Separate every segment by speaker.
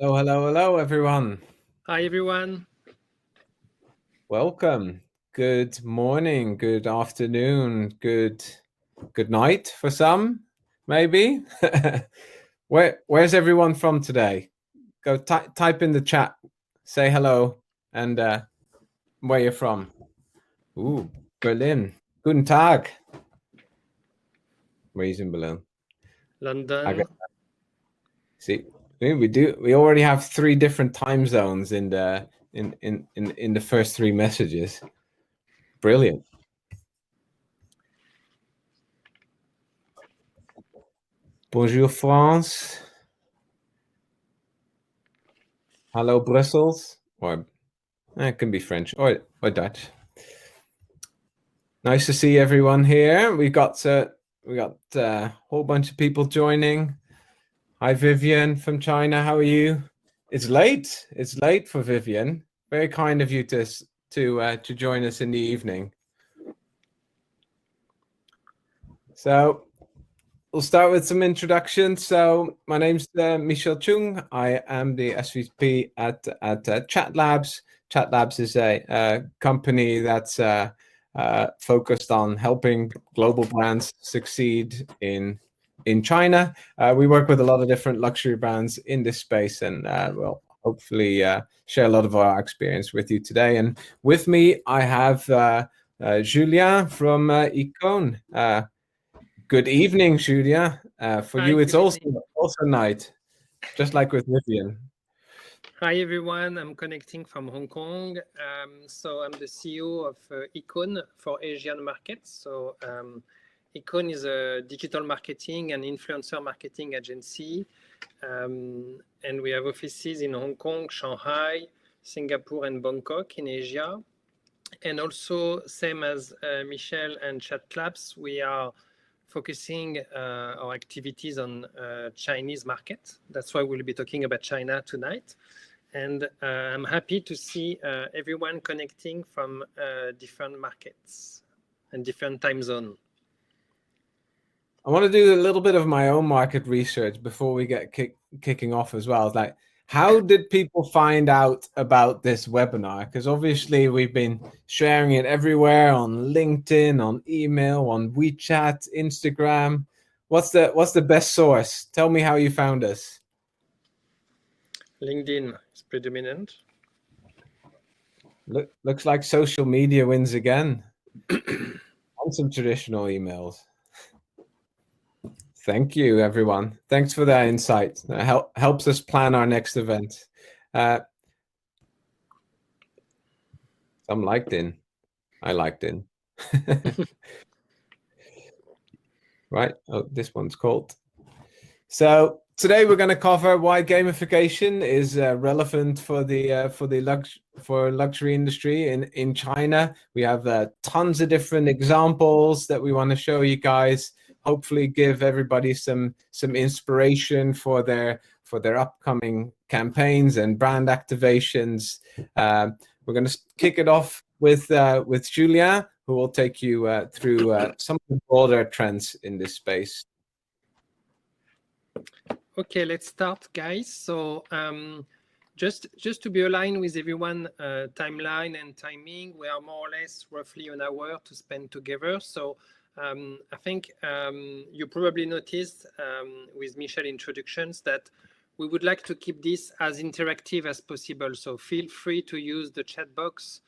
Speaker 1: Hello, hello, hello, everyone.
Speaker 2: Hi, everyone.
Speaker 1: Welcome. Good morning, good afternoon, good night for some, maybe. Where's everyone from today? Go type in the chat, say hello, and where you're from. Ooh, Berlin. Guten Tag. Where's in Berlin?
Speaker 2: London.
Speaker 1: See, we already have 3 different time zones in the first 3 messages. Brilliant. Bonjour France. Hello Brussels. Or it can be French or Dutch. Nice to see everyone here. We got a whole bunch of people joining. Hi Vivian from China. How are you? It's late. It's late for Vivian. Very kind of you to join us in the evening. So we'll start with some introductions. So my name's Michel Chung. I am the SVP at Chat Labs. Chat Labs is a company that's focused on helping global brands succeed in China. We work with a lot of different luxury brands in this space, and we'll hopefully share a lot of our experience with you today. And with me, I have Julien from Icon. Good evening, Julia. For
Speaker 2: Hi,
Speaker 1: you, it's
Speaker 2: good
Speaker 1: also
Speaker 2: evening.
Speaker 1: night, just like with Vivian.
Speaker 2: Hi, everyone. I'm connecting from Hong Kong. So I'm the CEO of Icon for Asian markets. So Icon is a digital marketing and influencer marketing agency. And we have offices in Hong Kong, Shanghai, Singapore, and Bangkok in Asia. And also, same as Michel and Chat Labs, we are focusing our activities on Chinese market. That's why we'll be talking about China tonight. And I'm happy to see everyone connecting from different markets and different time zone.
Speaker 1: I want to do a little bit of my own market research before we get kicking off as well. It's like, how did people find out about this webinar? Because obviously we've been sharing it everywhere on LinkedIn, on email, on WeChat, Instagram. What's the best source? Tell me how you found us.
Speaker 2: LinkedIn is predominant.
Speaker 1: Looks like social media wins again. On some traditional emails. Thank you, everyone. Thanks for that insight. That helps us plan our next event. Some liked in. I liked in. Right. Oh, this one's called. So today we're going to cover why gamification is relevant for the luxury industry in China. We have tons of different examples that we want to show you guys. Hopefully, give everybody some inspiration for their upcoming campaigns and brand activations. We're going to kick it off with Julien, who will take you through some of the broader trends in this space.
Speaker 2: Okay, let's start, guys. So just to be aligned with everyone, timeline and timing, we are more or less roughly an hour to spend together. So I think you probably noticed with Michel's introductions that we would like to keep this as interactive as possible. So feel free to use the chat box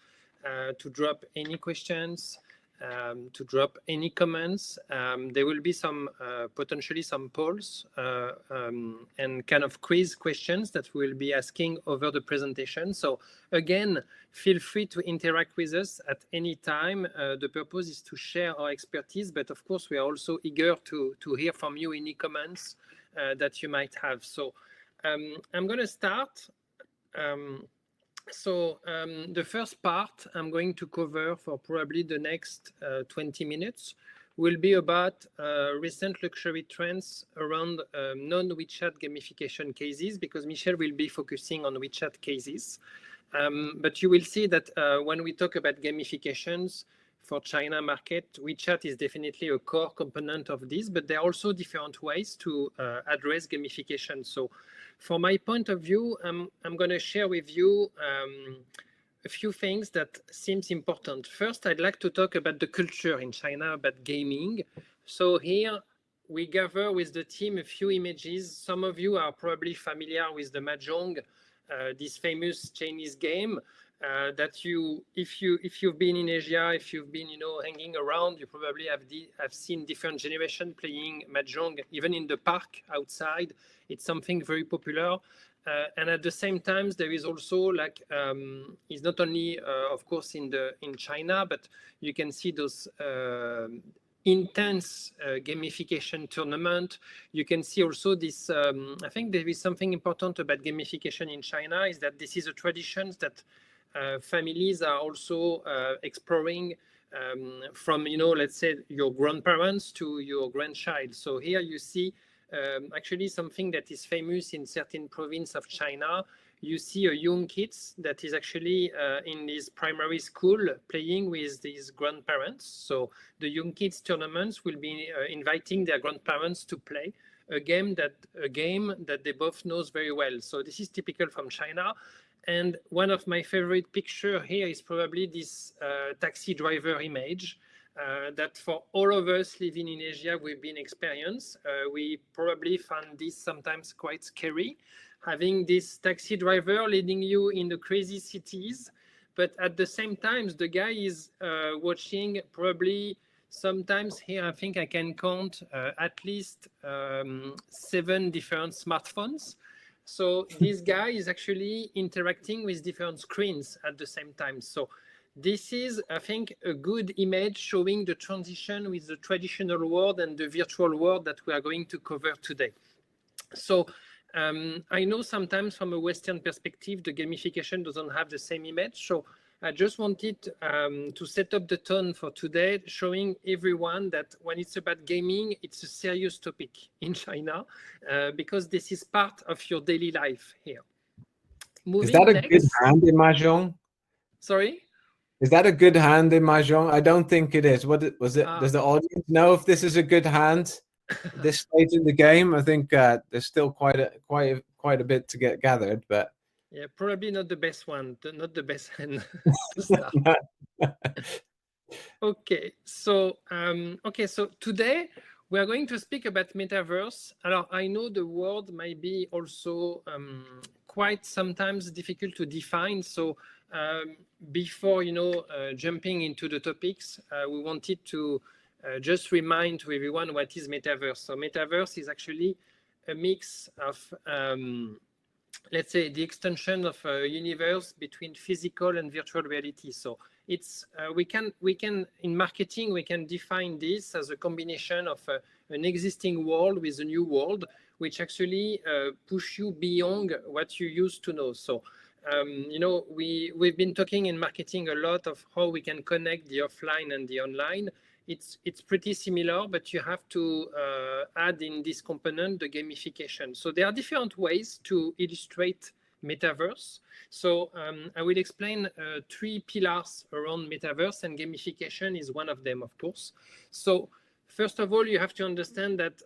Speaker 2: to drop any questions, to drop any comments. There will be some potentially some polls and kind of quiz questions that we'll be asking over the presentation. So again, feel free to interact with us at any time. The purpose is to share our expertise, but of course we are also eager to hear from you any comments that you might have. So I'm going to start. So the first part I'm going to cover for probably the next 20 minutes will be about recent luxury trends around non-WeChat gamification cases, because Michel will be focusing on WeChat cases. But you will see that when we talk about gamifications, for China market. WeChat is definitely a core component of this, but there are also different ways to address gamification. So from my point of view, I'm going to share with you a few things that seems important. First, I'd like to talk about the culture in China, about gaming. So here we gather with the team a few images. Some of you are probably familiar with the Mahjong, this famous Chinese game that if you've been in Asia, if you've been hanging around, you probably have seen different generations playing Mahjong, even in the park outside. It's something very popular. And at the same time, there is also like it's not only of course in China, but you can see those intense gamification tournament. You can see also this. I think there is something important about gamification in China is that this is a tradition that families are also exploring from let's say your grandparents to your grandchild. So here you see. Actually something that is famous in certain provinces of China. You see a young kids that is actually in this primary school playing with these grandparents. So the young kids tournaments will be inviting their grandparents to play a game that they both knows very well. So this is typical from China. And one of my favorite picture here is probably this taxi driver image. That for all of us living in Asia, we've been experienced. We probably find this sometimes quite scary, having this taxi driver leading you in the crazy cities. But at the same time, the guy is watching probably sometimes here, I think I can count at least 7 different smartphones. So this guy is actually interacting with different screens at the same time. So this is, I think, a good image showing the transition with the traditional world and the virtual world that we are going to cover today. So I know sometimes from a Western perspective, the gamification doesn't have the same image. So I just wanted to set up the tone for today, showing everyone that when it's about gaming, it's a serious topic in China because this is part of your daily life here.
Speaker 1: Is that a good hand in Mahjong?
Speaker 2: Sorry?
Speaker 1: Is that a good hand in Mahjong? I don't think it is. What was it? Does the audience know if this is a good hand? This stage in the game, I think there's still quite a bit to get gathered, but
Speaker 2: yeah, probably not the best one, not the best hand to start. Okay, so today we are going to speak about Metaverse. Alors, I know the word might be also quite sometimes difficult to define. So before jumping into the topics, we wanted to just remind to everyone what is Metaverse. So Metaverse is actually a mix of let's say the extension of a universe between physical and virtual reality. So it's we can in marketing we can define this as a combination of an existing world with a new world, which actually push you beyond what you used to know. So we've been talking in marketing a lot of how we can connect the offline and the online. It's pretty similar, but you have to add in this component the gamification. So there are different ways to illustrate Metaverse. So I will explain 3 pillars around Metaverse, and gamification is one of them, of course. So first of all, you have to understand that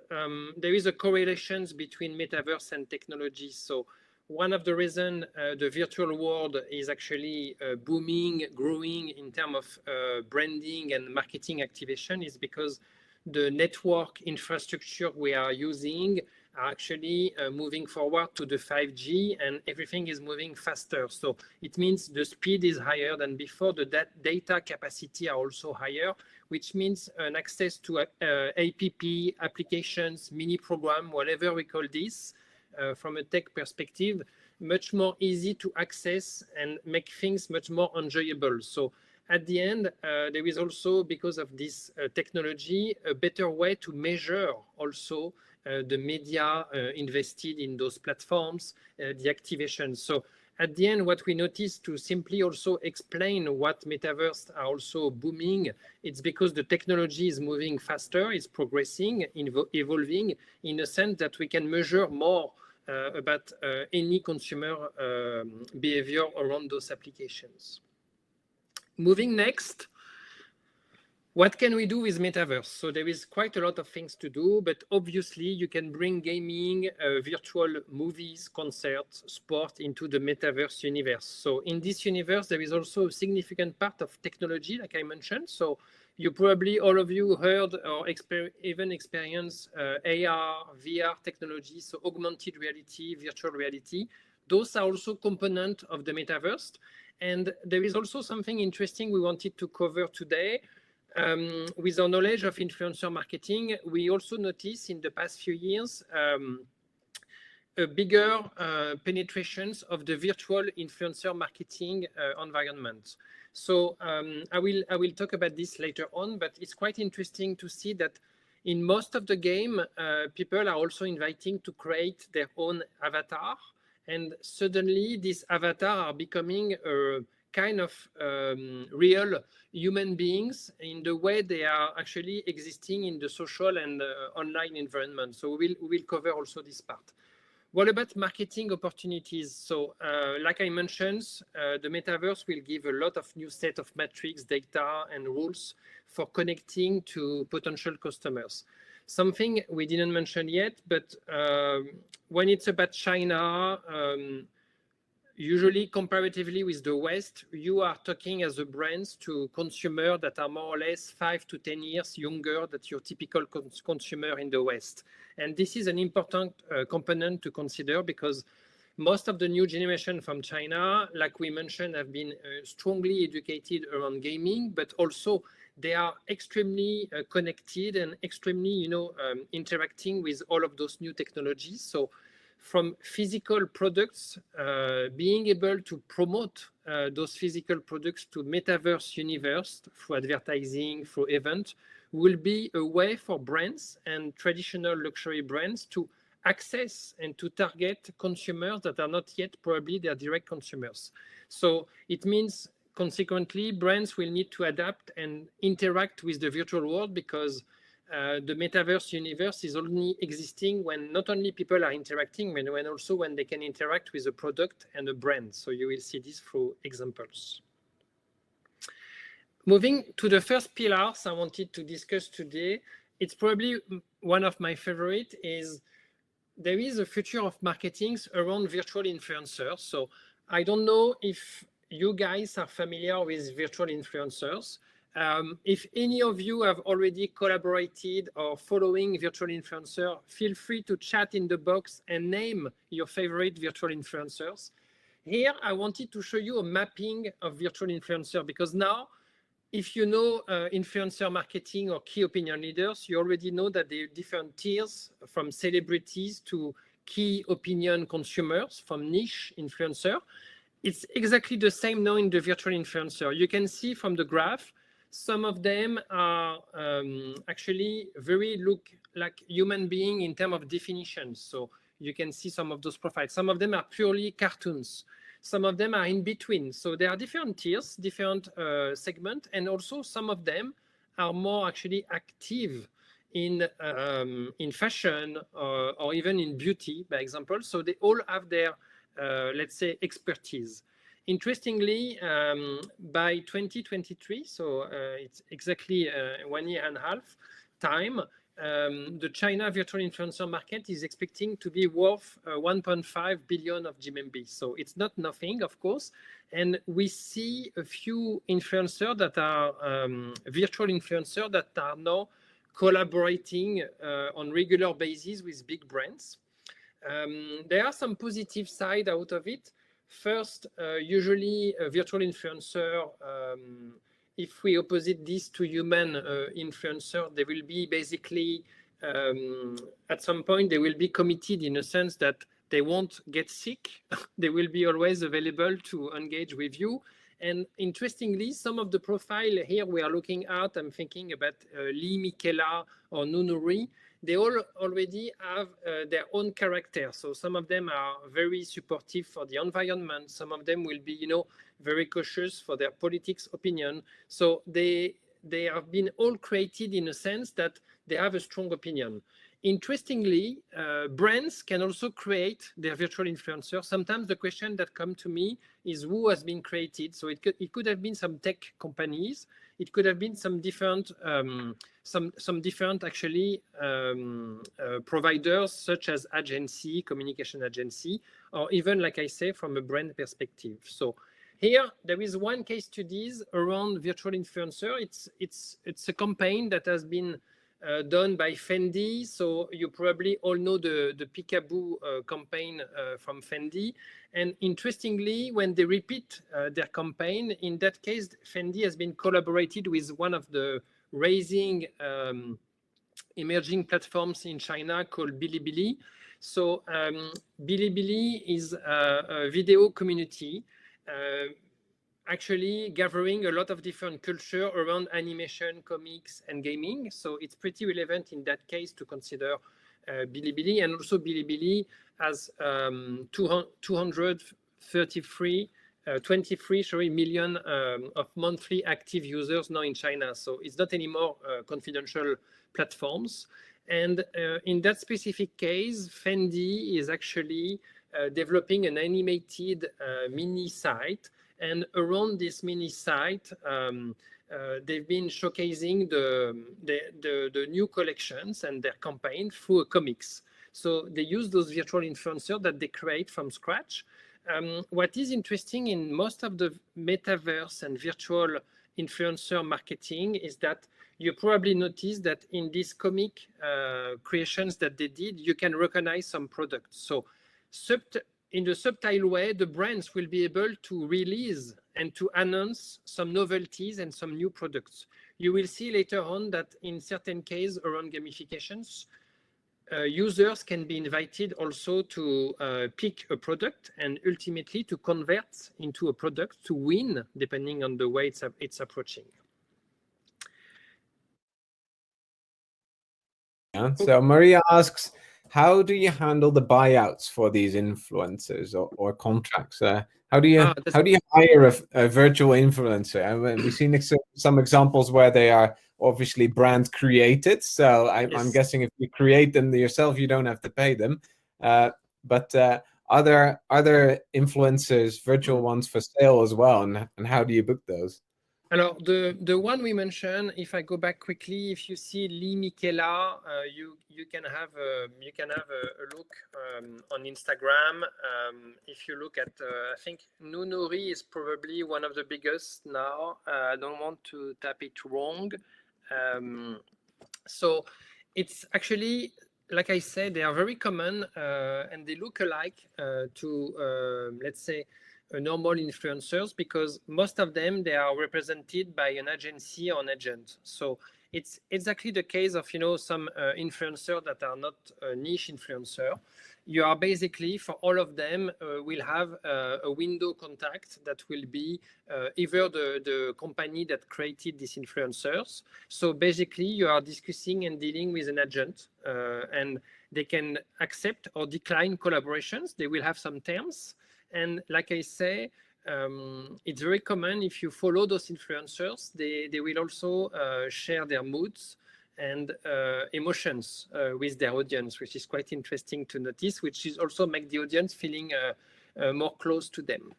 Speaker 2: there is a correlation between Metaverse and technology. So one of the reasons the virtual world is actually booming, growing in terms of branding and marketing activation is because the network infrastructure we are using are actually moving forward to the 5G, and everything is moving faster. So it means the speed is higher than before. The data capacity are also higher, which means an access to APP, applications, mini program, whatever we call this, from a tech perspective, much more easy to access and make things much more enjoyable. So at the end, there is also, because of this technology, a better way to measure also the media invested in those platforms, the activation. So at the end, what we notice, to simply also explain what Metaverse are also booming, it's because the technology is moving faster, it's progressing, evolving, in a sense that we can measure more about any consumer behavior around those applications. Moving next. What can we do with Metaverse? So there is quite a lot of things to do, but obviously you can bring gaming, virtual movies, concerts, sport into the Metaverse universe. So in this universe, there is also a significant part of technology, like I mentioned. So you probably, all of you heard or even experienced AR, VR technology, so augmented reality, virtual reality. Those are also components of the Metaverse. And there is also something interesting we wanted to cover today. With our knowledge of influencer marketing, we also noticed in the past few years a bigger penetrations of the virtual influencer marketing environment. So I will talk about this later on, but it's quite interesting to see that in most of the game, people are also inviting to create their own avatar, and suddenly these avatars are becoming a kind of real human beings in the way they are actually existing in the social and online environment. So we'll cover also this part. What about marketing opportunities? So like I mentioned, the Metaverse will give a lot of new set of metrics, data, and rules for connecting to potential customers. Something we didn't mention yet, but when it's about China, usually comparatively with the West, you are talking as a brands to consumers that are more or less 5 to 10 years younger than your typical consumer in the West. And this is an important component to consider because most of the new generation from China, like we mentioned, have been strongly educated around gaming, but also they are extremely connected and extremely, interacting with all of those new technologies. So from physical products, being able to promote those physical products to Metaverse universe through advertising, through event, will be a way for brands and traditional luxury brands to access and to target consumers that are not yet probably their direct consumers. So it means consequently, brands will need to adapt and interact with the virtual world because the Metaverse universe is only existing when not only people are interacting, but when also when they can interact with a product and a brand. So you will see this through examples. Moving to the first pillars I wanted to discuss today, it's probably one of my favorite is there is a future of marketing around virtual influencers. So I don't know if you guys are familiar with virtual influencers. If any of you have already collaborated or following virtual influencer, feel free to chat in the box and name your favorite virtual influencers. Here, I wanted to show you a mapping of virtual influencer because now, if you know influencer marketing or key opinion leaders, you already know that there are different tiers from celebrities to key opinion consumers, from niche influencer. It's exactly the same now in the virtual influencer. You can see from the graph, some of them are actually very look like human being in terms of definitions. So you can see some of those profiles. Some of them are purely cartoons. Some of them are in between. So there are different tiers, different segments, and also some of them are more actually active in fashion or even in beauty, by example. So they all have their, let's say, expertise. Interestingly, by 2023, so it's exactly 1 year and a half time, the China virtual influencer market is expecting to be worth 1.5 billion of GMB. So it's not nothing, of course. And we see a few influencers that are virtual influencers that are now collaborating on regular basis with big brands. There are some positive side out of it. First, usually a virtual influencer, if we opposite this to human influencer, they will be basically, at some point, they will be committed in a sense that they won't get sick. They will be always available to engage with you. And interestingly, some of the profile here we are looking at, I'm thinking about Lee Michaela or Nunuri, they all already have their own character. So some of them are very supportive for the environment. Some of them will be, very cautious for their politics opinion. So they have been all created in a sense that they have a strong opinion. Interestingly, brands can also create their virtual influencer. Sometimes the question that comes to me is who has been created. So it could have been some tech companies. It could have been some different actually providers such as agency, communication agency, or even, like I say, from a brand perspective. So here there is one case studies around virtual influencer. It's a campaign that has been done by Fendi. So you probably all know the Peekaboo campaign from Fendi. And interestingly, when they repeat their campaign, in that case, Fendi has been collaborated with one of the rising emerging platforms in China called Bilibili. So Bilibili is a video community actually gathering a lot of different culture around animation, comics, and gaming. So it's pretty relevant in that case to consider Bilibili. And also Bilibili has 23 million of monthly active users now in China. So it's not anymore confidential platforms. And in that specific case, Fendi is actually developing an animated mini site. And around this mini site, they've been showcasing the new collections and their campaign through comics. So they use those virtual influencers that they create from scratch. What is interesting in most of the metaverse and virtual influencer marketing is that you probably noticed that in these comic creations that they did, you can recognize some products. So in the subtle way, the brands will be able to release and to announce some novelties and some new products. You will see later on that in certain cases around gamifications, users can be invited also to pick a product and ultimately to convert into a product to win, depending on the way it's approaching.
Speaker 1: Yeah. So Maria asks, how do you handle the buyouts for these influencers or contracts? How do you hire a virtual influencer? I mean, we've seen some examples where they are obviously brand created. So I'm guessing if you create them yourself, you don't have to pay them. But are there influencers, virtual ones for sale as well? And how do you book those?
Speaker 2: Alors, the one we mentioned, if I go back quickly, if you see Lee Michela, you can have a look on Instagram. If you look at, I think Nunuri is probably one of the biggest now. I don't want to tap it wrong. So it's actually, like I said, they are very common and they look alike to, let's say, normal influencers, because most of them, they are represented by an agency or an agent. So it's exactly the case of, some influencers that are not a niche influencer. You are basically, for all of them, will have a window contact that will be either the company that created these influencers. So basically, you are discussing and dealing with an agent, and they can accept or decline collaborations. They will have some terms. And like I say, it's very common if you follow those influencers, they will also share their moods and emotions with their audience, which is quite interesting to notice, which is also make the audience feeling more close to them.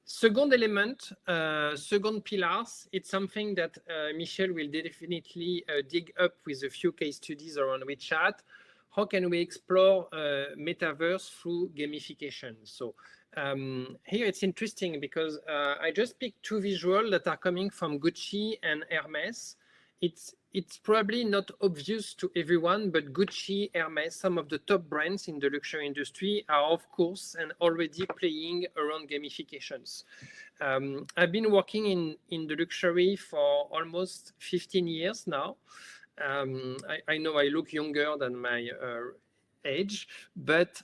Speaker 2: Second element, second pillars, it's something that Michel will definitely dig up with a few case studies around WeChat. How can we explore metaverse through gamification? So here it's interesting because I just picked two visuals that are coming from Gucci and Hermes. It's probably not obvious to everyone, but Gucci, Hermes, some of the top brands in the luxury industry are, of course, and already playing around gamifications. I've been working in the luxury for almost 15 years now. I know I look younger than my age, but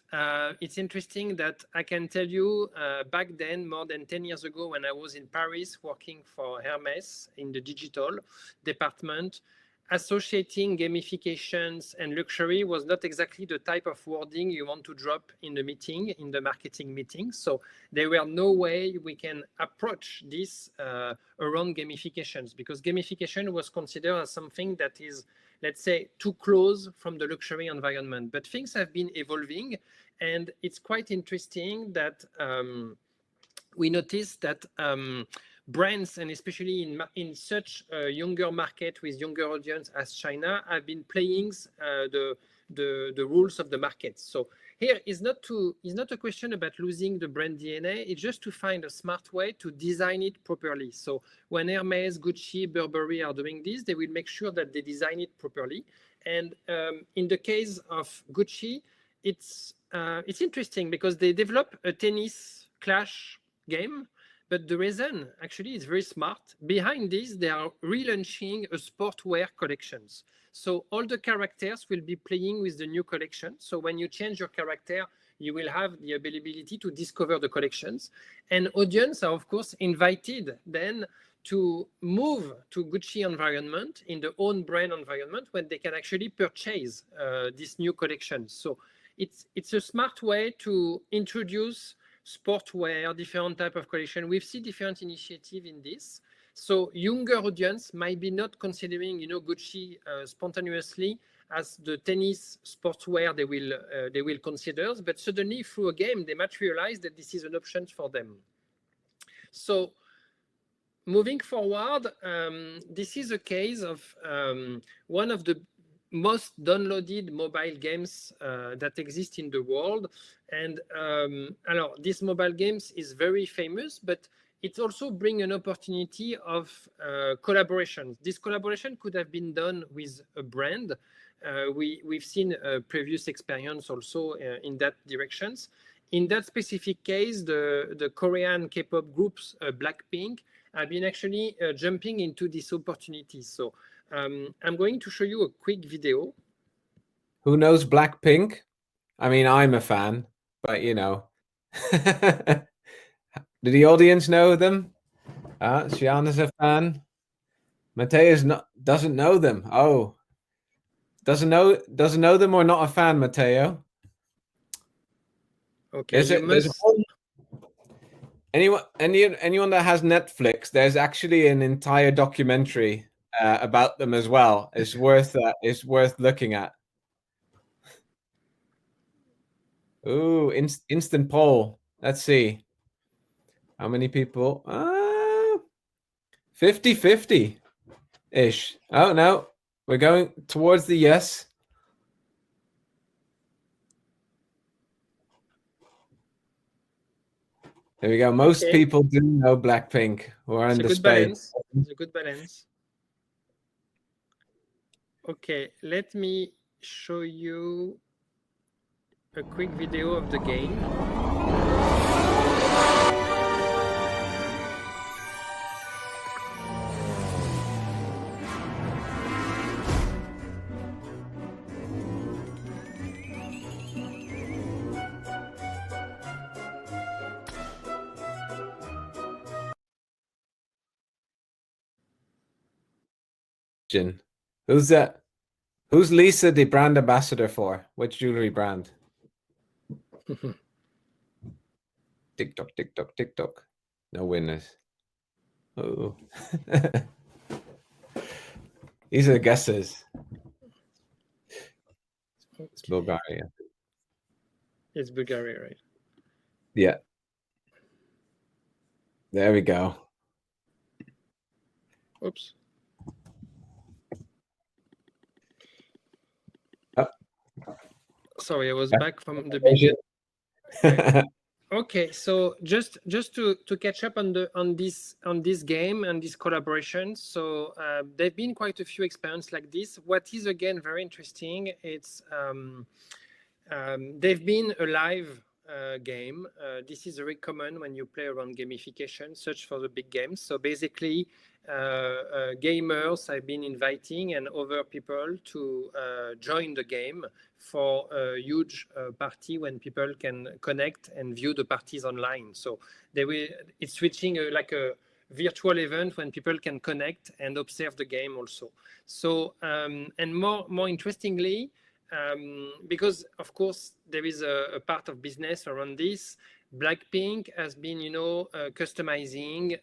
Speaker 2: it's interesting that I can tell you back then, more than 10 years ago, when I was in Paris working for Hermes in the digital department, associating gamifications and luxury was not exactly the type of wording you want to drop in the meeting, in the marketing meeting. So there were no way we can approach this around gamifications, because gamification was considered as something that is let's say, too close from the luxury environment. But things have been evolving, and it's quite interesting that we noticed that brands, and especially in such a younger market with younger audience as China, have been playing the rules of the market. So here is not a question about losing the brand DNA. It's just to find a smart way to design it properly. So when Hermes, Gucci, Burberry are doing this, they will make sure that they design it properly. And in the case of Gucci, it's interesting because they develop a tennis clash game, but the reason actually is very smart. Behind this, they are relaunching a sportwear collections. So all the characters will be playing with the new collection. So when you change your character, you will have the ability to discover the collections. And audience are, of course, invited then to move to Gucci environment in the own brand environment when they can actually purchase this new collection. So it's a smart way to introduce sportwear, different type of collection. We've seen different initiative in this. So younger audience might be not considering, Gucci spontaneously as the tennis sportswear they will consider, but suddenly through a game they might realize that this is an option for them. So moving forward, this is a case of one of the most downloaded mobile games that exist in the world. And this mobile games is very famous, but it also brings an opportunity of collaboration. This collaboration could have been done with a brand. We've seen a previous experience also in that directions. In that specific case, the Korean K-pop groups BlackPink have been actually jumping into this opportunity. So I'm going to show you a quick video.
Speaker 1: Who knows BlackPink? I mean, I'm a fan, but Did the audience know them? Shiana's a fan. Mateus doesn't know them. Oh, doesn't know them or not a fan, Mateo?
Speaker 2: Okay,
Speaker 1: anyone that has Netflix, there's actually an entire documentary about them as well. It's worth looking at. Ooh, instant poll. Let's see. How many people? 50-50-ish. Oh, no. We're going towards the yes. There we go. Most people do know BlackPink who are in the space.
Speaker 2: It's a good balance. Okay, let me show you a quick video of the game.
Speaker 1: Who's that? Who's Lisa the brand ambassador for? Which jewelry brand? TikTok, TikTok, TikTok. No winners. Oh. These are guesses. It's Bulgaria.
Speaker 2: It's Bulgaria, right?
Speaker 1: Yeah. There we go.
Speaker 2: Oops.
Speaker 1: Oh.
Speaker 2: Sorry, I was back from the beginning. Okay, so just to catch up on this game and this collaboration. So there've been quite a few experiences like this. What is again very interesting, it's they've been a live game. This is very common when you play around gamification, search for the big games. So basically, gamers have been inviting and other people to join the game for a huge party when people can connect and view the parties online. So it's switching like a virtual event when people can connect and observe the game also. So and more interestingly, because of course there is a part of business around this, BlackPink has been, customizing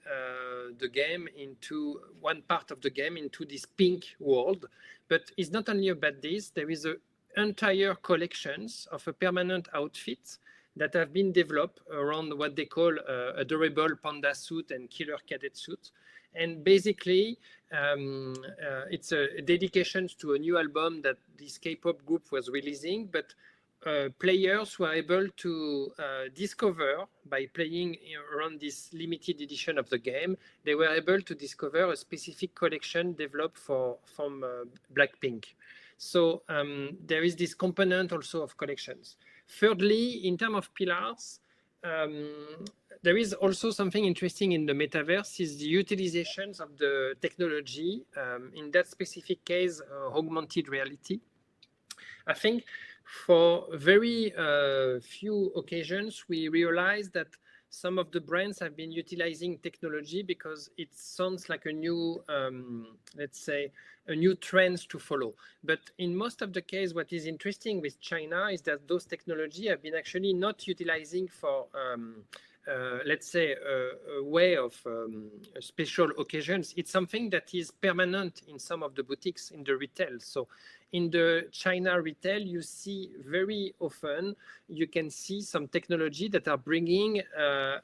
Speaker 2: the game into one part of the game into this pink world. But it's not only about this. There is an entire collections of a permanent outfit that have been developed around what they call a durable panda suit and killer cadet suit. And basically, it's a dedication to a new album that this K-pop group was releasing, but players were able to discover by playing around this limited edition of the game. They were able to discover a specific collection developed from BlackPink. So there is this component also of collections. Thirdly, in terms of pillars, there is also something interesting in the metaverse is the utilizations of the technology. In that specific case, augmented reality. I think for very few occasions, we realized that some of the brands have been utilizing technology because it sounds like a new, let's say, a new trends to follow. But in most of the case, what is interesting with China is that those technology have been actually not utilizing for let's say, a way of special occasions. It's something that is permanent in some of the boutiques in the retail. So in the China retail, you see very often, you can see some technology that are bringing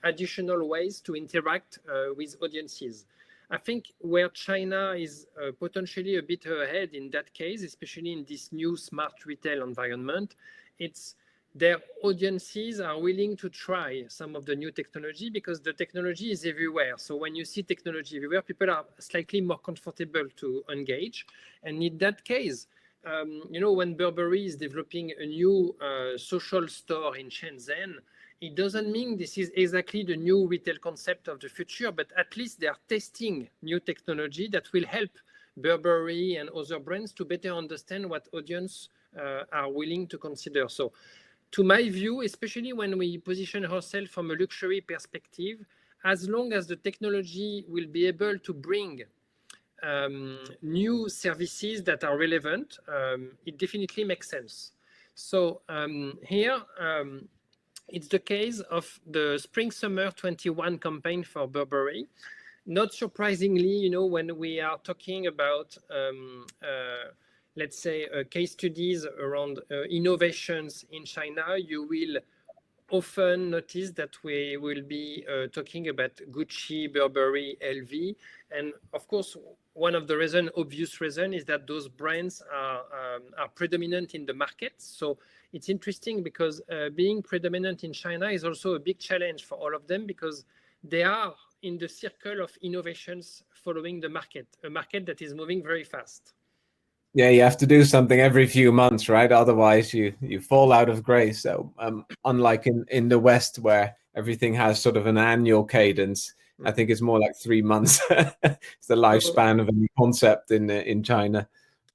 Speaker 2: additional ways to interact with audiences. I think where China is potentially a bit ahead in that case, especially in this new smart retail environment, it's their audiences are willing to try some of the new technology because the technology is everywhere. So when you see technology everywhere, people are slightly more comfortable to engage. And in that case, when Burberry is developing a new social store in Shenzhen, it doesn't mean this is exactly the new retail concept of the future, but at least they are testing new technology that will help Burberry and other brands to better understand what audience are willing to consider. So to my view, especially when we position ourselves from a luxury perspective, as long as the technology will be able to bring new services that are relevant, it definitely makes sense. So here, it's the case of the Spring-Summer 21 campaign for Burberry. Not surprisingly, when we are talking about let's say, case studies around innovations in China, you will often notice that we will be talking about Gucci, Burberry, LV. And of course, one of the obvious reason is that those brands are predominant in the market. So it's interesting because being predominant in China is also a big challenge for all of them because they are in the circle of innovations following the market, a market that is moving very fast.
Speaker 1: Yeah, you have to do something every few months, right? Otherwise, you fall out of grace. So, unlike in the West, where everything has sort of an annual cadence, I think it's more like 3 months. It's the lifespan of any concept in China.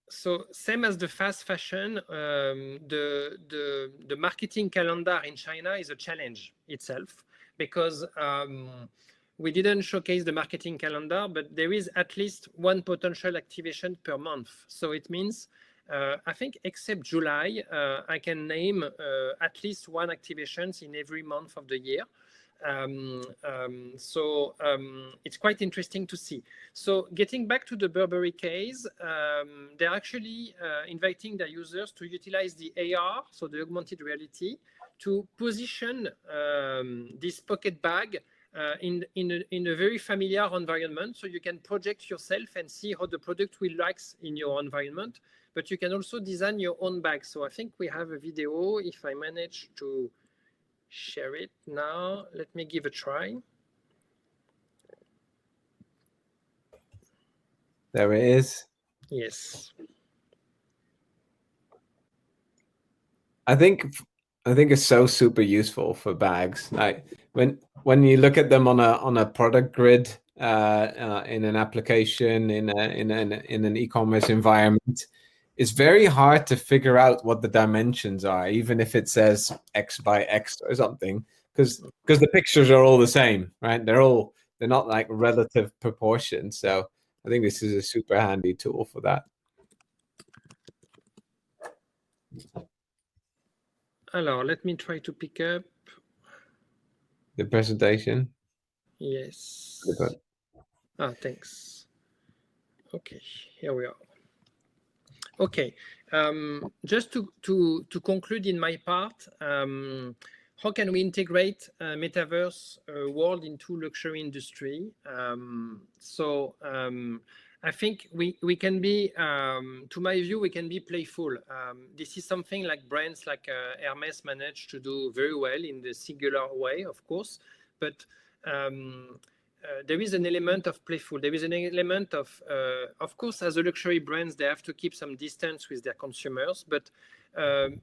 Speaker 2: So same as the fast fashion, the marketing calendar in China is a challenge itself because we didn't showcase the marketing calendar, but there is at least one potential activation per month. So it means, I think except July, I can name at least one activation in every month of the year. So it's quite interesting to see. So getting back to the Burberry case, they're actually inviting their users to utilize the AR, so the augmented reality, to position this pocket bag in a very familiar environment. So you can project yourself and see how the product will look in your environment, but you can also design your own bag. So I think we have a video, if I manage to share it now. Let me give a try.
Speaker 1: There it is.
Speaker 2: Yes.
Speaker 1: I think it's so super useful for bags. Like when you look at them on a product grid in an application in an e-commerce environment, it's very hard to figure out what the dimensions are, even if it says X by X or something, because the pictures are all the same, right? They're not like relative proportions. So I think this is a super handy tool for that.
Speaker 2: Alors, let me try to pick up.
Speaker 1: the presentation.
Speaker 2: Yes.
Speaker 1: Good.
Speaker 2: Thanks. Okay, here we are. Okay, just to conclude in my part, how can we integrate metaverse world into luxury industry? I think we can be, to my view, we can be playful. This is something like brands like Hermes managed to do very well in the singular way, of course, but there is an element of playful. There is an element of course, as a luxury brands, they have to keep some distance with their consumers, but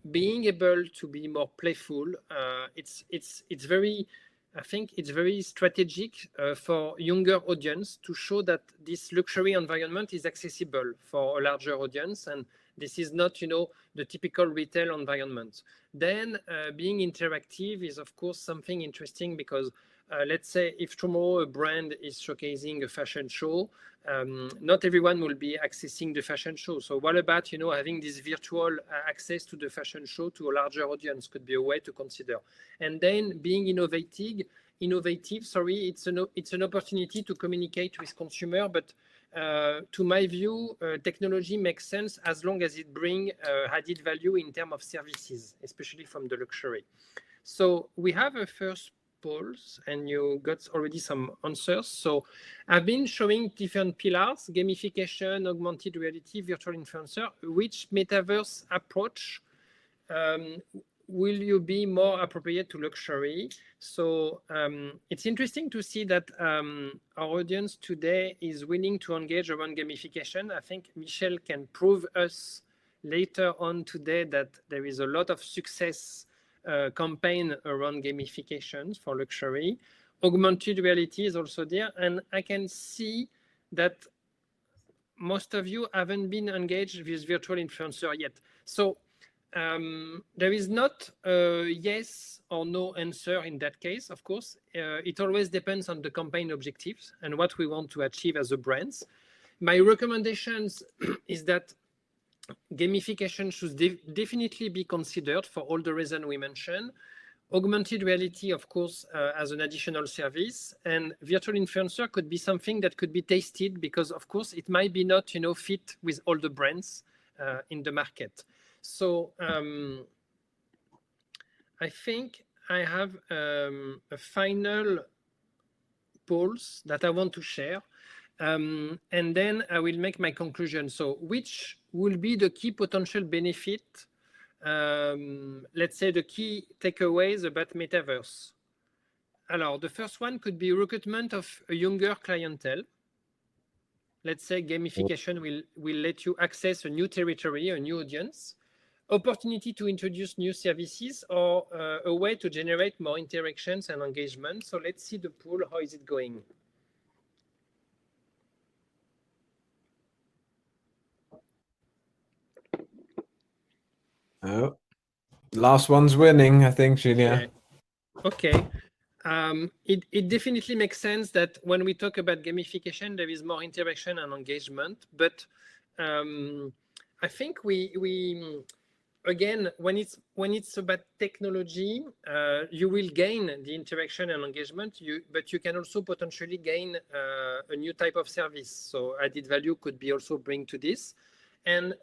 Speaker 2: being able to be more playful, it's very, I think it's very strategic for younger audience to show that this luxury environment is accessible for a larger audience, and this is not, you know, the typical retail environment. Then being interactive is, of course, something interesting because let's say if tomorrow a brand is showcasing a fashion show, not everyone will be accessing the fashion show. So what about, you know, having this virtual access to the fashion show to a larger audience could be a way to consider. And then being innovative, it's an opportunity to communicate with consumer, but to my view, technology makes sense as long as it brings added value in terms of services, especially from the luxury. So we have a first polls and you got already some answers. So I've been showing different pillars: gamification, augmented reality, virtual influencer. Which metaverse approach will you be more appropriate to luxury? So it's interesting to see that our audience today is willing to engage around gamification. I think Michel can prove us later on today that there is a lot of success campaign around gamification for luxury. Augmented reality is also there, and I can see that most of you haven't been engaged with virtual influencer yet. So there is not a yes or no answer in that case, of course. It always depends on the campaign objectives and what we want to achieve as a brand. My recommendations is that gamification should definitely be considered for all the reasons we mentioned. Augmented reality, of course, as an additional service, and virtual influencer could be something that could be tasted because, of course, it might be not, you know, fit with all the brands in the market. So I think I have a final polls that I want to share. And then I will make my conclusion. So which will be the key potential benefit, let's say the key takeaways about metaverse? Alors, the first one could be recruitment of a younger clientele. Let's say gamification will let you access a new territory, a new audience, opportunity to introduce new services, or a way to generate more interactions and engagement. So let's see the poll, how is it going?
Speaker 1: Oh, last one's winning, I think, Julia.
Speaker 2: Okay. It definitely makes sense that when we talk about gamification, there is more interaction and engagement. But I think we again, when it's about technology, you will gain the interaction and engagement. But you can also potentially gain a new type of service. So added value could be also bring to this. And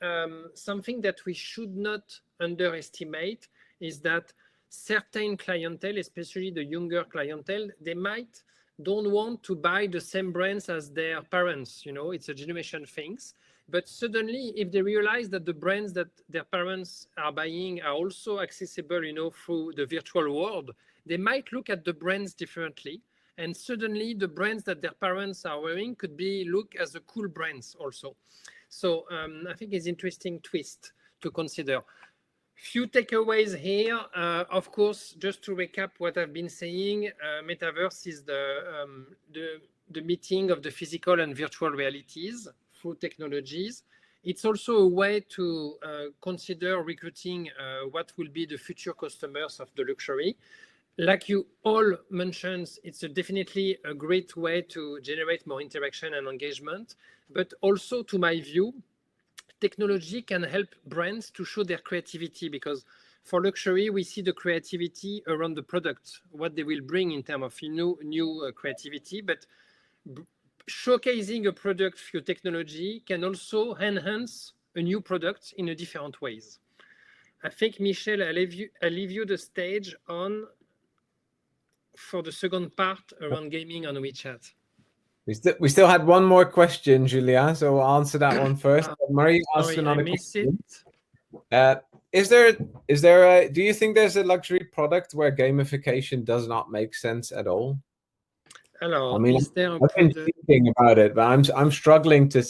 Speaker 2: something that we should not underestimate is that certain clientele, especially the younger clientele, they might don't want to buy the same brands as their parents. You know, it's a generation things. But suddenly, if they realize that the brands that their parents are buying are also accessible, you know, through the virtual world, they might look at the brands differently. And suddenly, the brands that their parents are wearing could be look as a cool brands also. So I think it's an interesting twist to consider. Few takeaways here. Of course, just to recap what I've been saying, Metaverse is the meeting of the physical and virtual realities through technologies. It's also a way to consider recruiting what will be the future customers of the luxury. Like you all mentioned, it's definitely a great way to generate more interaction and engagement. But also, to my view, technology can help brands to show their creativity because For luxury, we see the creativity around the product, what they will bring in terms of new creativity, but showcasing a product through technology can also enhance a new product in a different ways. I think, Michel, I leave you the stage on for the second part around gaming on WeChat.
Speaker 1: We still had one more question, Julia, so we'll answer that one first. Marie asked another question. Do you think there's a luxury product where gamification does not make sense at all?
Speaker 2: Alors,
Speaker 1: I mean,
Speaker 2: is there
Speaker 1: I've been thinking about it, but I'm struggling to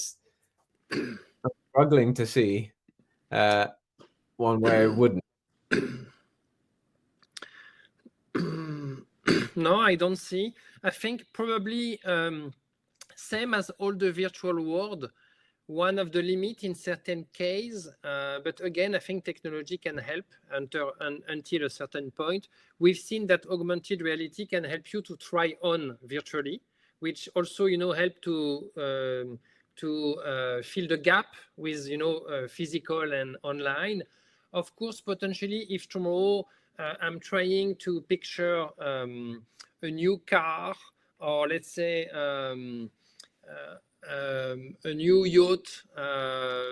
Speaker 1: see one where it wouldn't.
Speaker 2: No, I don't see. I think probably same as all the virtual world, one of the limit in certain case, but again, I think technology can help until a certain point. We've seen that augmented reality can help you to try on virtually, which also, help to fill the gap with, physical and online. Of course, potentially, if tomorrow I'm trying to picture a new car, or let's say a new yacht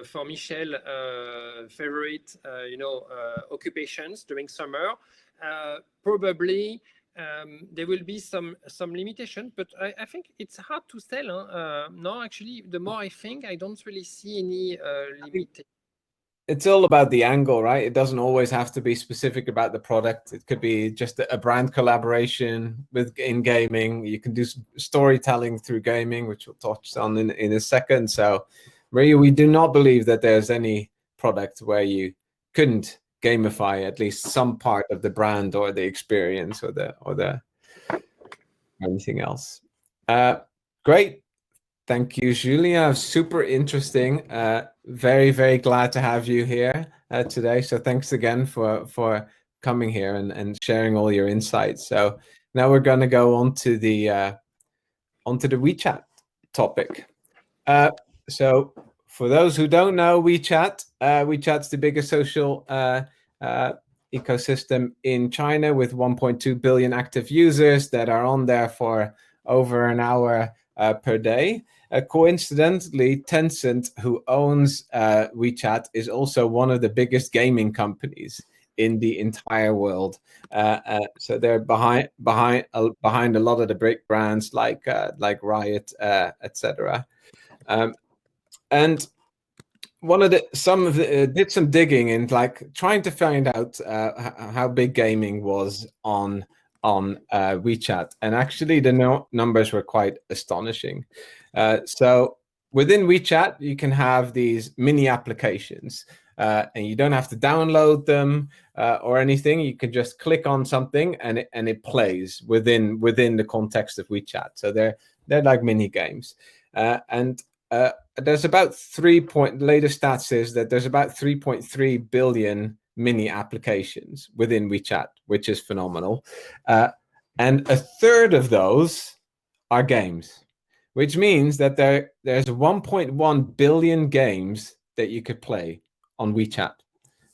Speaker 2: for Michel, favorite, occupations during summer. Probably there will be some limitation, but I think it's hard to tell. No, actually, the more I think, I don't really see any limitation.
Speaker 1: It's all about the angle, right? It doesn't always have to be specific about the product. It could be just a brand collaboration in gaming. You can do storytelling through gaming, which we'll touch on in a second. So, Maria, we do not believe that there's any product where you couldn't gamify at least some part of the brand or the experience or the anything else. Great. Thank you, Julia. Super interesting. Very, very glad to have you here today. So thanks again for coming here and sharing all your insights. So now we're going to go on to the WeChat topic. So for those who don't know WeChat's the biggest social ecosystem in China with 1.2 billion active users that are on there for over an hour per day. Coincidentally, Tencent, who owns WeChat, is also one of the biggest gaming companies in the entire world. So they're behind a lot of the big brands like Riot, etc. And did some digging and trying to find out how big gaming was on WeChat, and actually the numbers were quite astonishing. So within WeChat, you can have these mini applications, and you don't have to download them or anything. You can just click on something and it plays within the context of WeChat. So they're like mini games, and there's about latest stats is that there's about 3.3 billion mini applications within WeChat, which is phenomenal. And a third of those are games, which means that there's 1.1 billion games that you could play on WeChat,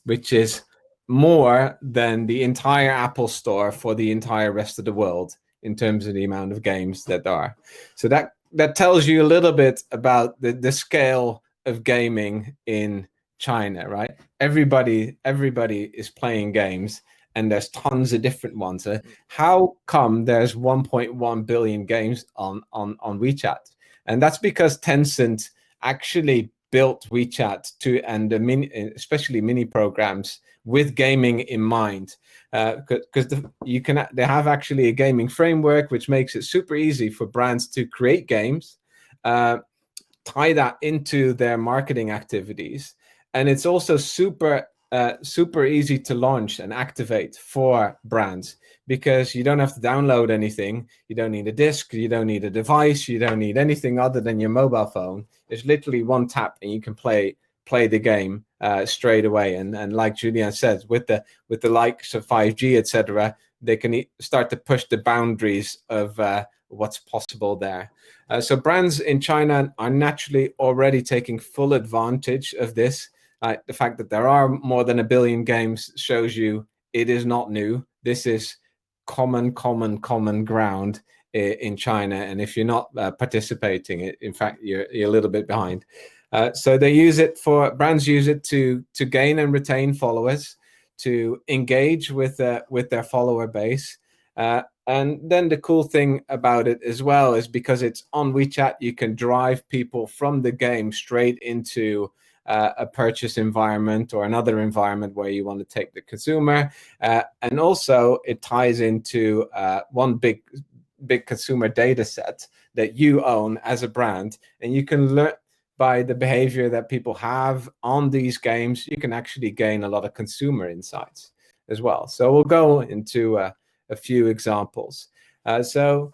Speaker 1: which is more than the entire Apple Store for the entire rest of the world in terms of the amount of games that there are. So that tells you a little bit about the scale of gaming in China, right? Everybody is playing games, and there's tons of different ones. How come there's 1.1 billion games on WeChat? And that's because Tencent actually built WeChat and especially mini programs with gaming in mind, because they have actually a gaming framework which makes it super easy for brands to create games, tie that into their marketing activities, and it's also super easy to launch and activate for brands, because you don't have to download anything. You don't need a disk. You don't need a device. You don't need anything other than your mobile phone. It's literally one tap and you can play the game straight away. And like Julien said, with the likes of 5G, etc., they can start to push the boundaries of what's possible there. So brands in China are naturally already taking full advantage of this. The fact that there are more than 1 billion games shows you it is not new. This is common ground in China, and if you're not participating, in fact, you're a little bit behind. So they use it brands use it to gain and retain followers, to engage with their follower base. And then the cool thing about it as well is because it's on WeChat, you can drive people from the game straight into a purchase environment or another environment where you want to take the consumer. And also it ties into one big consumer data set that you own as a brand. And you can learn by the behavior that people have on these games, you can actually gain a lot of consumer insights as well. So we'll go into a few examples. So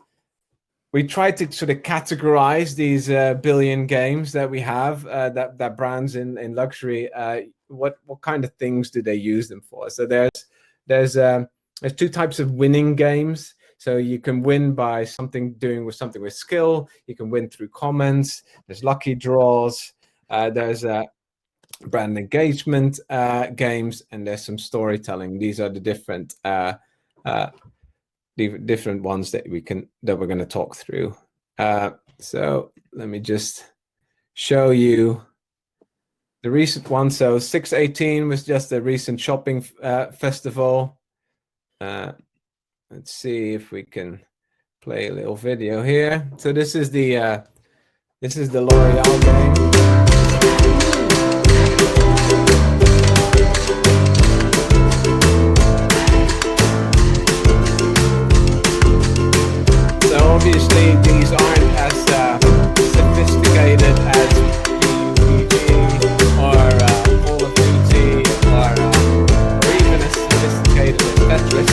Speaker 1: we try to sort of categorize these billion games that we have, that brands in luxury. What kind of things do they use them for? So there's 2 types of winning games. So you can win by doing something with skill. You can win through comments. There's lucky draws. There's brand engagement games, and there's some storytelling. These are the different ones that we're going to talk through. So let me just show you the recent one. So 618 was just a recent shopping festival. Let's see if we can play a little video here. So this is the L'Oreal game. Obviously, these aren't as sophisticated as Pubg or Call of Duty or even as sophisticated as Tetris.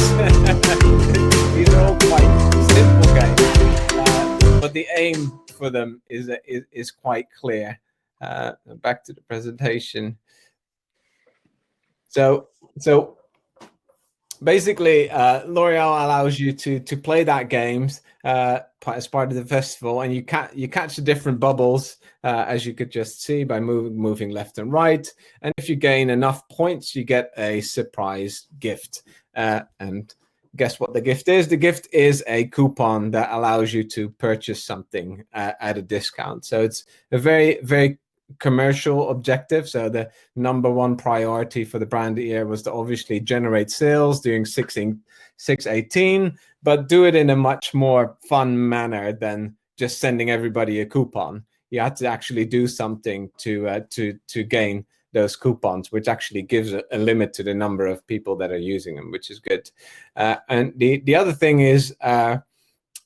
Speaker 1: These are all quite simple games, but the aim for them is quite clear. Back to the presentation. So basically, L'Oreal allows you to play that games as part of the festival, and you catch the different bubbles, as you could just see by moving left and right. And if you gain enough points, you get a surprise gift. And guess what the gift is? The gift is a coupon that allows you to purchase something at a discount. So it's a very commercial objective. So the number one priority for the brand here was to obviously generate sales during 618, but do it in a much more fun manner than just sending everybody a coupon. You had to actually do something to gain those coupons, which actually gives a limit to the number of people that are using them, which is good. And the other thing is that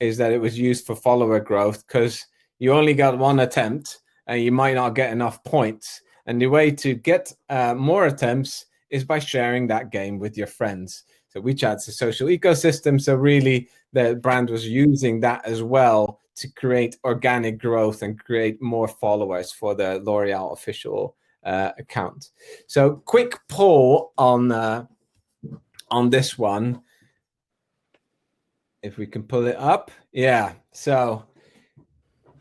Speaker 1: it was used for follower growth, because you only got one attempt and you might not get enough points. And the way to get more attempts is by sharing that game with your friends. So WeChat's a social ecosystem. So really the brand was using that as well to create organic growth and create more followers for the L'Oreal official account. So quick poll on this one. If we can pull it up. Yeah. So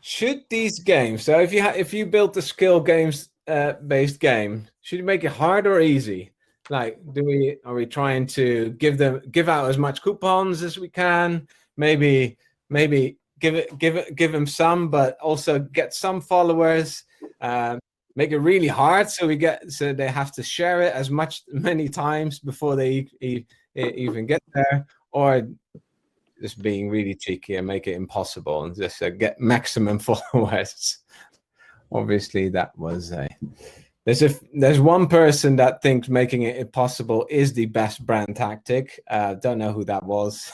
Speaker 1: should these games, so if you built a skill games based game, should you make it hard or easy? Like, are we trying to give out as much coupons as we can? Maybe give them some, but also get some followers. Make it really hard so they have to share it many times before they even get there, or just being really cheeky and make it impossible and just get maximum followers. Obviously, that was there's one person that thinks making it impossible is the best brand tactic. Don't know who that was.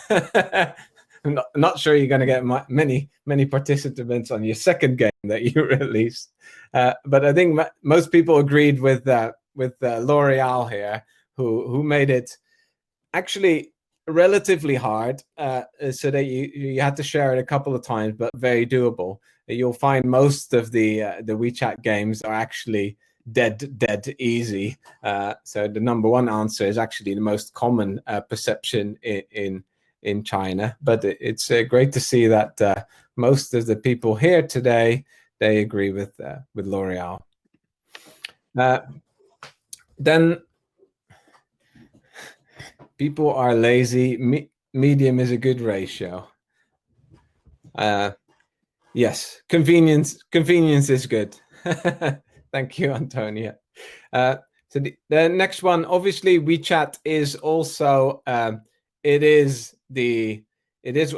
Speaker 1: Not sure you're going to get many participants on your second game that you released. But I think most people agreed with L'Oreal here, who made it actually relatively hard, so that you had to share it a couple of times, but very doable. You'll find most of the WeChat games are actually dead easy. So the number one answer is actually the most common perception in China. But it's great to see that most of the people here today, they agree with L'Oreal. Then people are lazy. Medium is a good ratio. Yes, convenience is good. Thank you, Antonia. So the next one, obviously, WeChat is also it is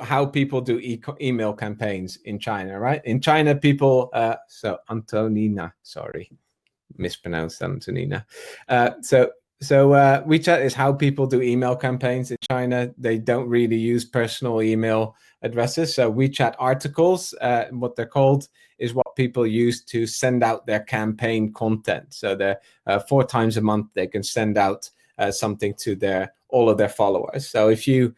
Speaker 1: how people do email campaigns in China, right? In China, people. So Antonina, sorry, mispronounced Antonina. So WeChat is how people do email campaigns in China. They don't really use personal email addresses. So WeChat articles, what they're called, is what people use to send out their campaign content. So they're 4 times a month they can send out something to all of their followers. So if you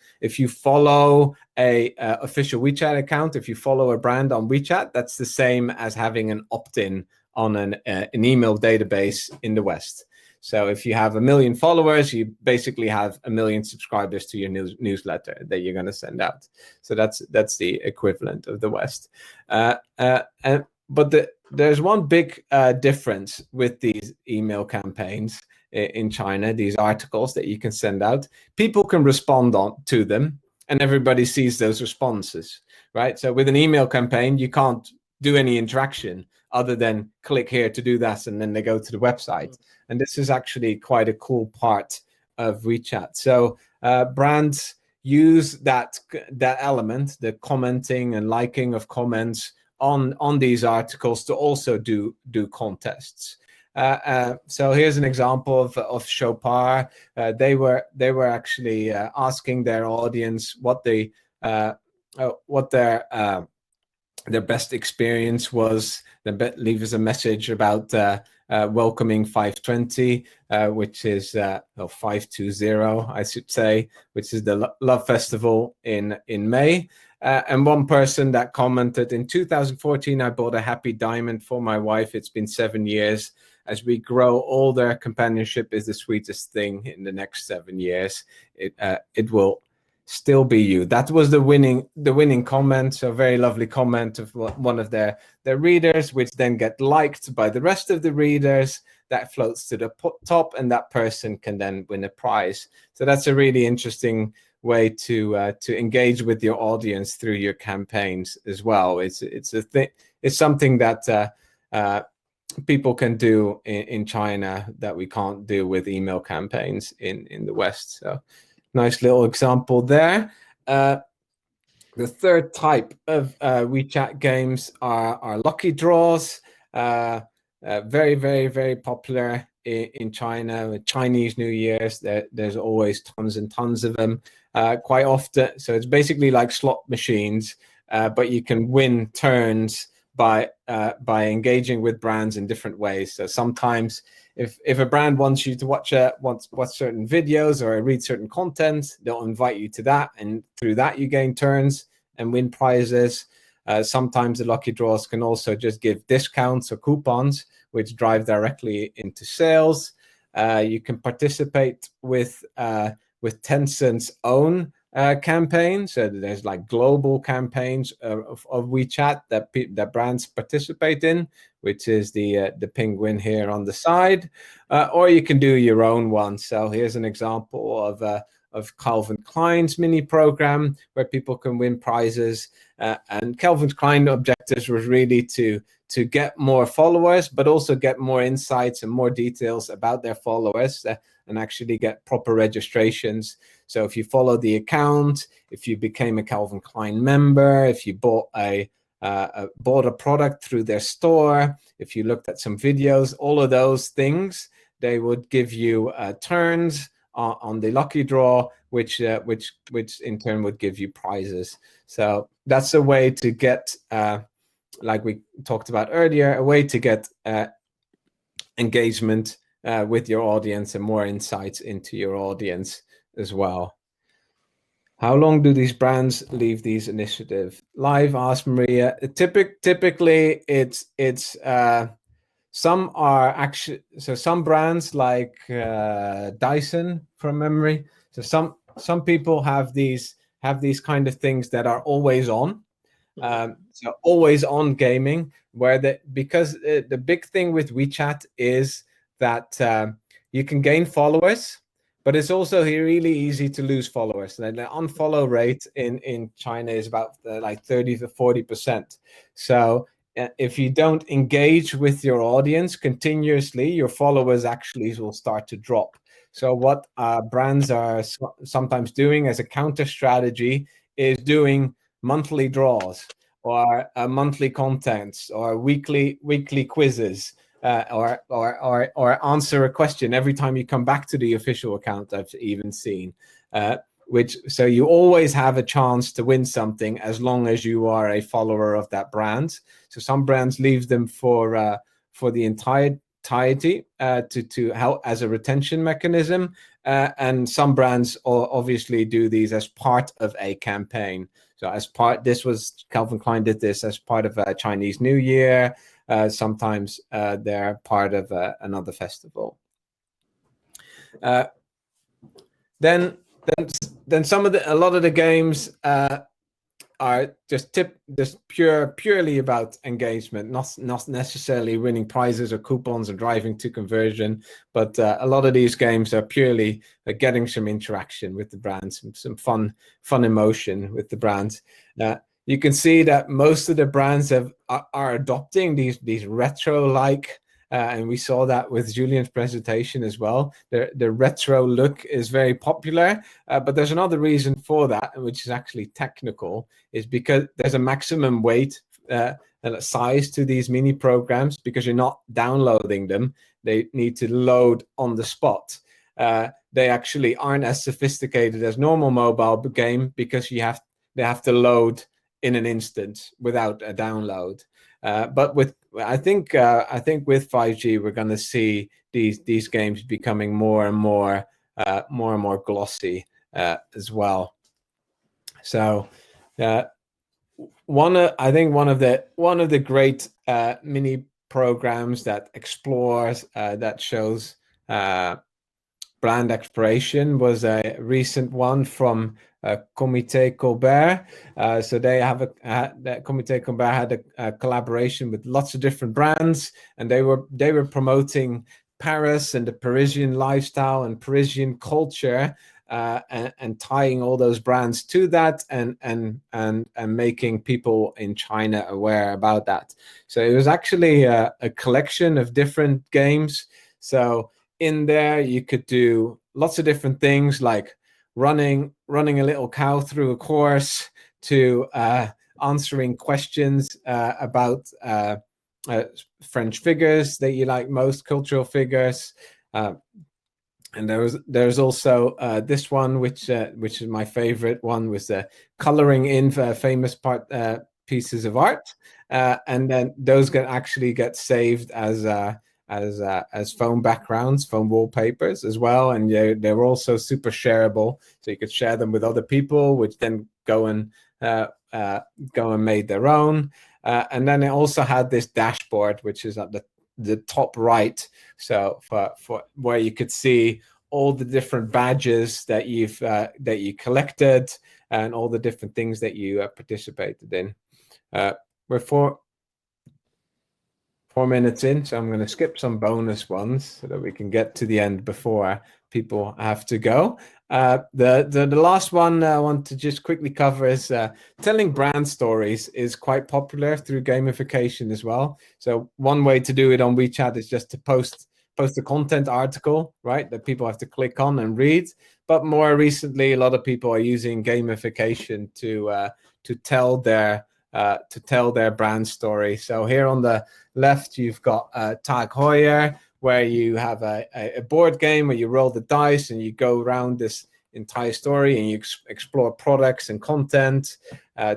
Speaker 1: follow a official WeChat account, if you follow a brand on WeChat, that's the same as having an opt-in on an email database in the West. So if you have 1 million followers, you basically have 1 million subscribers to your newsletter that you're going to send out. So that's the equivalent of the West. But there's one big difference with these email campaigns in China, these articles that you can send out. People can respond to them, and everybody sees those responses, right? So with an email campaign, you can't do any interaction other than click here to do that, and then they go to the website. And this is actually quite a cool part of WeChat. So brands use that element, the commenting and liking of comments on these articles, to also do contests. So here's an example of Chopard. They were actually asking their audience what their best experience was. Then leave us a message about welcoming 520, which is 520, I should say, which is the Love Festival in May. And one person that commented, in 2014, I bought a happy diamond for my wife. It's been 7 years. As we grow older, companionship is the sweetest thing. In the next 7 years, it will still be you. That was the winning comment. So very lovely comment of one of their readers, which then get liked by the rest of the readers. That floats to the top, and that person can then win a prize. So that's a really interesting way to engage with your audience through your campaigns as well. It's something that people can do in China that we can't do with email campaigns in the West. So nice little example there. The third type of WeChat games are lucky draws. Very, very, very popular in China. With Chinese New Year's, there's always tons and tons of them. Quite often, so it's basically like slot machines, but you can win turns by engaging with brands in different ways. So sometimes, if a brand wants you to watch certain videos or read certain content, they'll invite you to that, and through that you gain turns and win prizes. Sometimes the lucky draws can also just give discounts or coupons, which drive directly into sales. You can participate with Tencent's own campaign. So there's like global campaigns of WeChat that brands participate in, which is the penguin here on the side, or you can do your own one. So here's an example of Calvin Klein's mini program where people can win prizes. And Calvin Klein objectives was really to get more followers, but also get more insights and more details about their followers, and actually get proper registrations. So if you follow the account, if you became a Calvin Klein member, if you bought a product through their store, if you looked at some videos, all of those things, they would give you turns on the lucky draw, which in turn would give you prizes. So that's a way to get, like we talked about earlier, a way to get engagement with your audience and more insights into your audience as well. How long do these brands leave these initiatives live? Asked Maria. Typically, it's some are actually, so some brands like Dyson from memory. So some people have these kind of things that are always on. So always on gaming, because the big thing with WeChat is that you can gain followers, but it's also really easy to lose followers. The unfollow rate in China is about like 30 to 40%. So if you don't engage with your audience continuously, your followers actually will start to drop. So what brands are sometimes doing as a counter strategy is doing monthly draws, or monthly contents, or weekly quizzes, or answer a question every time you come back to the official account. I've even seen, so you always have a chance to win something as long as you are a follower of that brand. So some brands leave them for the entirety to help as a retention mechanism, and some brands obviously do these as part of a campaign. So Calvin Klein did this as part of a Chinese New Year. Sometimes they're part of another festival. Then a lot of the games are just purely about engagement, not necessarily winning prizes or coupons or driving to conversion, but a lot of these games are purely getting some interaction with the brands, some fun emotion with the brands. You can see that most of the brands are adopting these retro-like, and we saw that with Julian's presentation as well. The retro look is very popular, but there's another reason for that, which is actually technical, is because there's a maximum weight and size to these mini programs, because you're not downloading them. They need to load on the spot. They actually aren't as sophisticated as normal mobile game, because they have to load in an instant without a download. But I think with 5G, we're going to see these games becoming more and more glossy as well. So one of the great mini programs that explores that shows brand exploration was a recent one from Comité Colbert. So they have Comité Colbert had a collaboration with lots of different brands, and they were promoting Paris and the Parisian lifestyle and Parisian culture, and tying all those brands to that, and making people in China aware about that. So it was actually a collection of different games. So in there you could do lots of different things, like running a little cow through a course, to answering questions about French figures that you like most, cultural figures. And there's also this one, which is my favorite one, was coloring in famous pieces of art, and then those actually get saved as phone backgrounds, phone wallpapers as well, and they're also super shareable, so you could share them with other people, which then go and made their own. And then it also had this dashboard, which is at the top right, so for where you could see all the different badges that you collected, and all the different things that you participated in. We're 4 minutes in, so I'm going to skip some bonus ones so that we can get to the end before people have to go. The last one I want to just quickly cover is telling brand stories is quite popular through gamification as well. So one way to do it on WeChat is just to post a content article, right, that people have to click on and read. But more recently, a lot of people are using gamification to tell their brand story. So here on the left, you've got Tag Heuer, where you have a board game where you roll the dice and you go around this entire story and you explore products and content.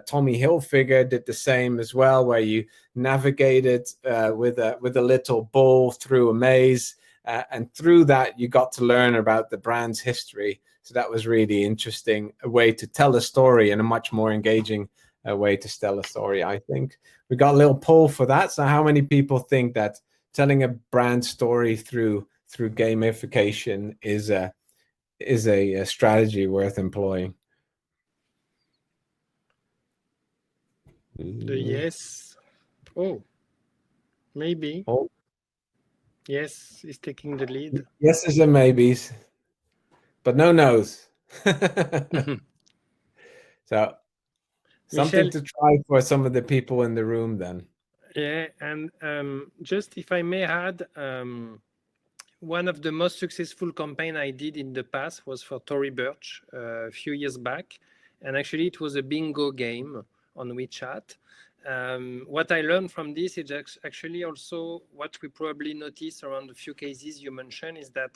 Speaker 1: Tommy Hilfiger did the same as well, where you navigated with a little ball through a maze, and through that you got to learn about the brand's history. So that was really interesting, a way to tell a story, and a much more engaging way to tell a story, I think. We got a little poll for that. So how many people think that telling a brand story through gamification is a strategy worth employing?
Speaker 2: The yes. Oh, maybe.
Speaker 1: Oh,
Speaker 2: Yes, he's taking the lead.
Speaker 1: Yeses and maybes, but no nos. So something
Speaker 2: Michel,
Speaker 1: to try for some of the people in the room then.
Speaker 2: yeah, and just if I may add, one of the most successful campaign I did in the past was for Tory Burch a few years back, and actually it was a bingo game on WeChat. What I learned from this is actually also what we probably noticed around a few cases you mentioned is that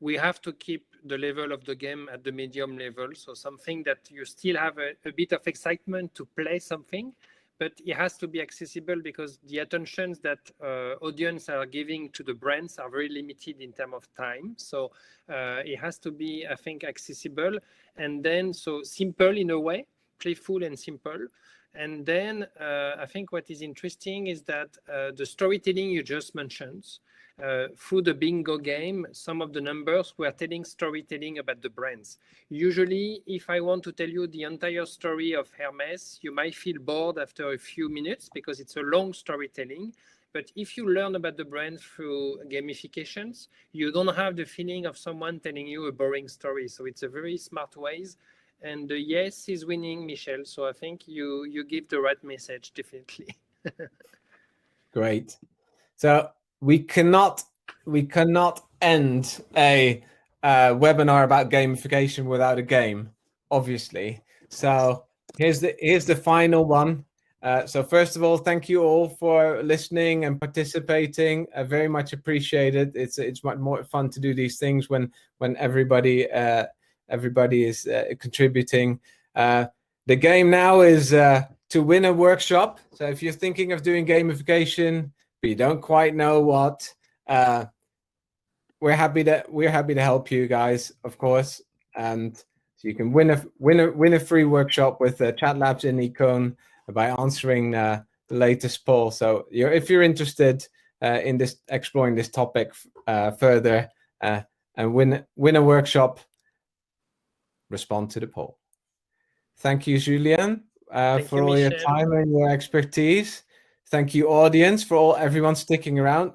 Speaker 2: we have to keep the level of the game at the medium level. So something that you still have a bit of excitement to play something, but it has to be accessible because the attentions that audience are giving to the brands are very limited in terms of time. So it has to be, I think, accessible. And then, so simple in a way, playful and simple. And then I think what is interesting is that the storytelling you just mentioned, through the bingo game, some of the numbers were telling storytelling about the brands. Usually, if I want to tell you the entire story of Hermes, you might feel bored after a few minutes because it's a long storytelling. But if you learn about the brand through gamifications, you don't have the feeling of someone telling you a boring story. So it's a very smart ways. And the yes is winning, Michel. So I think you give the right message, definitely.
Speaker 1: Great. So we cannot end a webinar about gamification without a game, obviously. So here's the final one. So first of all, thank you all for listening and participating. Very much appreciated. It's much more fun to do these things when everybody is contributing. The game now is to win a workshop. So if you're thinking of doing gamification, but you don't quite know what, we're happy to help you guys, of course. And so you can win a free workshop with Chat Labs in Econ by answering the latest poll. So if you're interested in exploring this topic further and win a workshop, respond to the poll. Thank you, Julien, for all your time and your expertise. Thank you, audience, for everyone sticking around.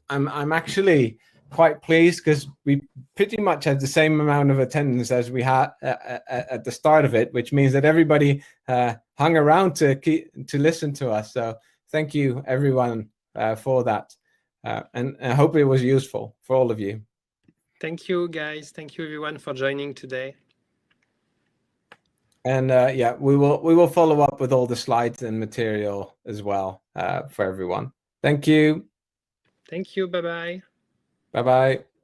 Speaker 1: I'm actually quite pleased because we pretty much had the same amount of attendance as we had at the start of it, which means that everybody hung around to listen to us. So thank you, everyone, for that. And I hope it was useful for all of you.
Speaker 2: Thank you, guys. Thank you, everyone, for joining today.
Speaker 1: And yeah, we will follow up with all the slides and material as well for everyone. Thank you.
Speaker 2: Thank you. Bye-bye.
Speaker 1: Bye-bye.